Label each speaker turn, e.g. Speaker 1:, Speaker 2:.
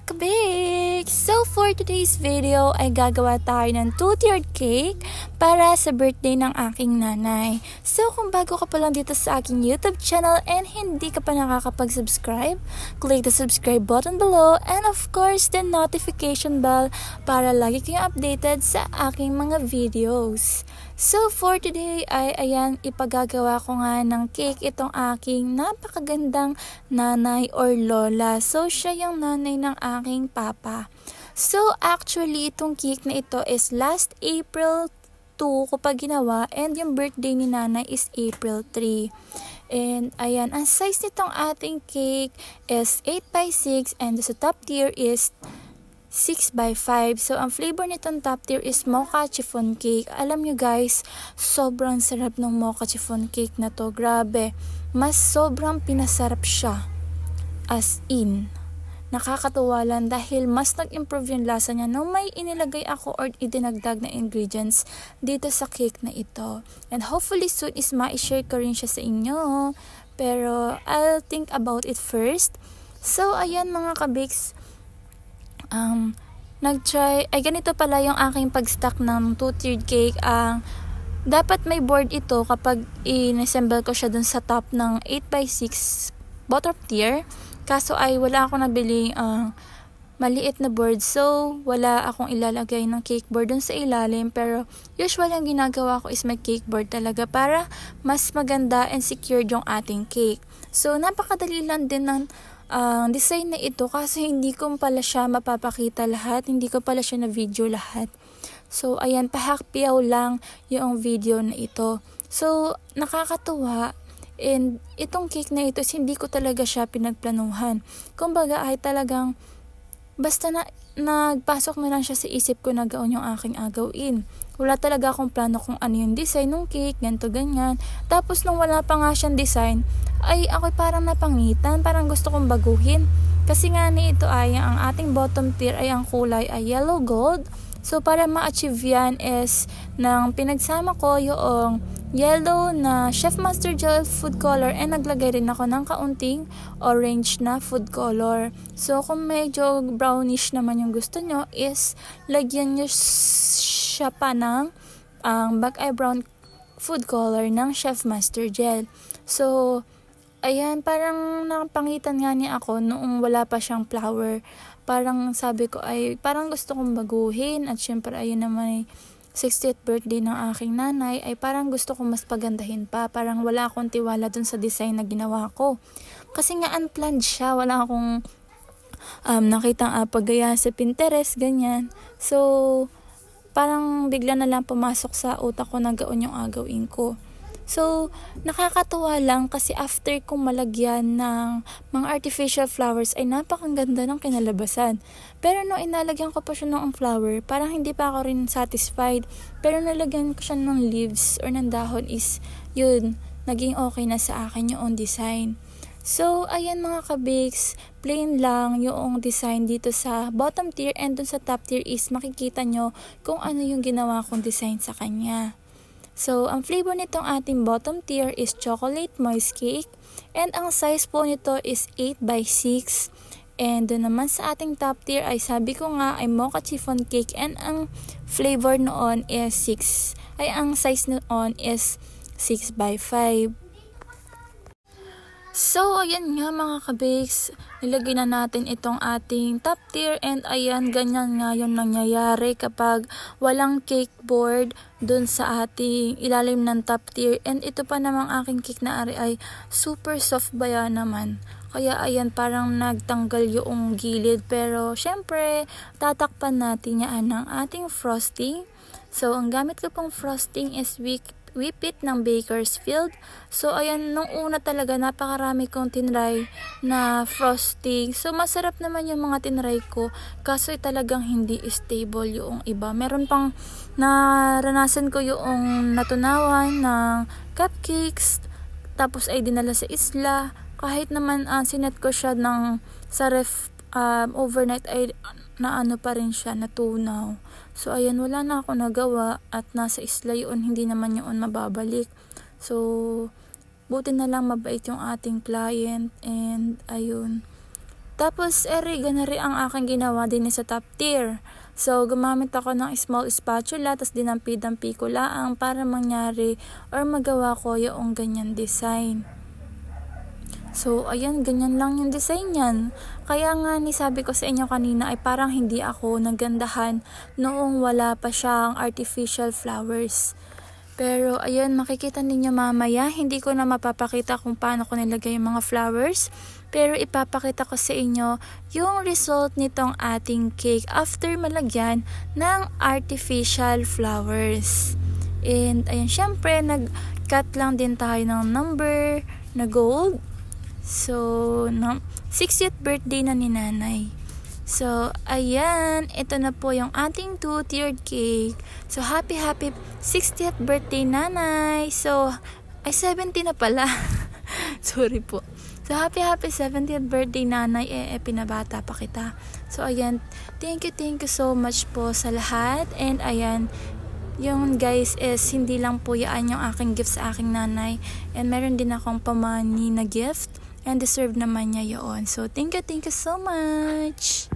Speaker 1: kabig! So for today's video ay gagawa tayo ng 2-tiered cake para sa birthday ng aking nanay. So kung bago ka pa lang dito sa aking YouTube channel and hindi ka pa nakakapag-subscribe, click the subscribe button below and of course the notification bell para lagi kayong updated sa aking mga videos. So for today ay ayan, ipagagawa ko nga ng cake itong aking napakagandang nanay or lola. So siya yung nanay ng aking papa. So actually itong cake na ito is last April 2 ko pa ginawa and yung birthday ni nanay is April 3. And ayan, ang size nitong ating cake is 8x6 and sa top tier is 6x5. So, ang flavor nitong top tier is mocha chiffon cake. Alam nyo guys, sobrang sarap ng mocha chiffon cake na to. Grabe. Mas sobrang pinasarap siya. As in. Nakakatuwa lang dahil mas nag-improve yung lasa niya nung may inilagay ako or idinagdag na ingredients dito sa cake na ito. And hopefully soon is ma-share ko rin siya sa inyo. Pero, I'll think about it first. So, ayan mga kabakes. Ganito pala yung aking pag-stack ng 2-tiered cake. Dapat may board ito kapag in-assemble ko siya dun sa top ng 8x6 bottom tier. Kaso ay wala akong nabili maliit na board. So, wala akong ilalagay ng cake board dun sa ilalim. Pero, usually ang ginagawa ko is may cake board talaga para mas maganda and secured yung ating cake. So, napakadali lang din ng design na ito kasi hindi ko pala siya mapapakita lahat, hindi ko pala siya na video lahat. So ayan, pahakpiyaw lang yung video na ito. So nakakatuwa, and itong cake na ito hindi ko talaga siya pinagplanuhan. Kumbaga ay talagang basta na nagpasok na lang siya sa isip ko na gawin yung aking agawin. Wala talaga akong plano kung ano yung design ng cake, ganito ganyan. Tapos nung wala pa nga siyang design, ay ako parang napangitan, parang gusto kong baguhin. Kasi nga ito ay ang ating bottom tier ay ang kulay ay yellow gold. So para ma-achieve yan is nang pinagsama ko yung yellow na Chef Master Gel food color and naglagay rin ako ng kaunting orange na food color. So kung medyo brownish naman yung gusto nyo is lagyan nyo siya pa ng back eye brown food color ng Chef Master Gel. So ayan, parang napangitan nga niya ako noong wala pa siyang flower. Parang sabi ko ay parang gusto kong baguhin at syempre ayun naman ay 60th birthday ng aking nanay ay parang gusto kong mas pagandahin pa. Parang wala akong tiwala dun sa design na ginawa ko. Kasi nga unplanned siya. Wala akong nakitang paggaya sa Pinterest, ganyan. So, parang bigla na lang pumasok sa utak ko na gawin yung agawin ko. So, nakakatuwa lang kasi after kong malagyan ng mga artificial flowers ay napakaganda ng kinalabasan. Pero nung inalagyan ko pa siya ng flower, parang hindi pa ako rin satisfied. Pero nalagyan ko siya ng leaves or ng dahon is yun, naging okay na sa akin yung design. So, ayan mga kabakes, plain lang yung design dito sa bottom tier and dun sa top tier is makikita nyo kung ano yung ginawa kong design sa kanya. So, ang flavor nitong ating bottom tier is chocolate moist cake. And ang size po nito is 8x6. And doon naman sa ating top tier ay sabi ko nga ay mocha chiffon cake. And ang flavor noon is ang size noon is 6x5. So, ayan nga mga kabakes, nilagay na natin itong ating top tier and ayan, ganyan nga yung nangyayari kapag walang cake board dun sa ating ilalim ng top tier. And ito pa namang aking cake na ari ay super soft baya naman. Kaya ayan, parang nagtanggal yung gilid. Pero syempre, tatakpan natin yan ng ating frosting. So, ang gamit ko pong frosting is Whip It ng Bakersfield. So, ayan, nung una talaga, napakarami kong tinry na frosting. So, masarap naman yung mga tinry ko. Kaso, talagang hindi stable yung iba. Meron pang naranasan ko yung natunawan ng cupcakes. Tapos, ay dinala sa isla. Kahit naman sinet ko siya sa ref overnight ay naano pa rin siya, natunaw. So, ayan, wala na ako nagawa at nasa isla yun, hindi naman yun mababalik. So, buti na lang mabait yung ating client and ayun. Tapos, ganari ang aking ginawa din sa top tier. So, gumamit ako ng small spatula, tapos dinampi-dampi ko laang para mangyari or magawa ko yung ganyan design. So, ayan, ganyan lang yung design yan. Kaya nga sabi ko sa inyo kanina ay parang hindi ako nagandahan noong wala pa siyang artificial flowers. Pero, ayun, makikita ninyo mamaya, hindi ko na mapapakita kung paano ko nilagay yung mga flowers. Pero, ipapakita ko sa inyo yung result nitong ating cake after malagyan ng artificial flowers. And, ayun, syempre, nag-cut lang din tayo ng number na gold. So, 60th birthday na ni nanay. So, ayan, ito na po yung ating 2-tiered cake. So, happy 60th birthday, nanay. So, 70 na pala. Sorry po. So, happy 70th birthday, nanay. Pinabata pa kita. So, ayan, thank you so much po sa lahat. And, ayan, yung guys is hindi lang po yan yung aking gift sa aking nanay. And, meron din akong pamani na gift. And deserve naman niya yun. So, thank you so much.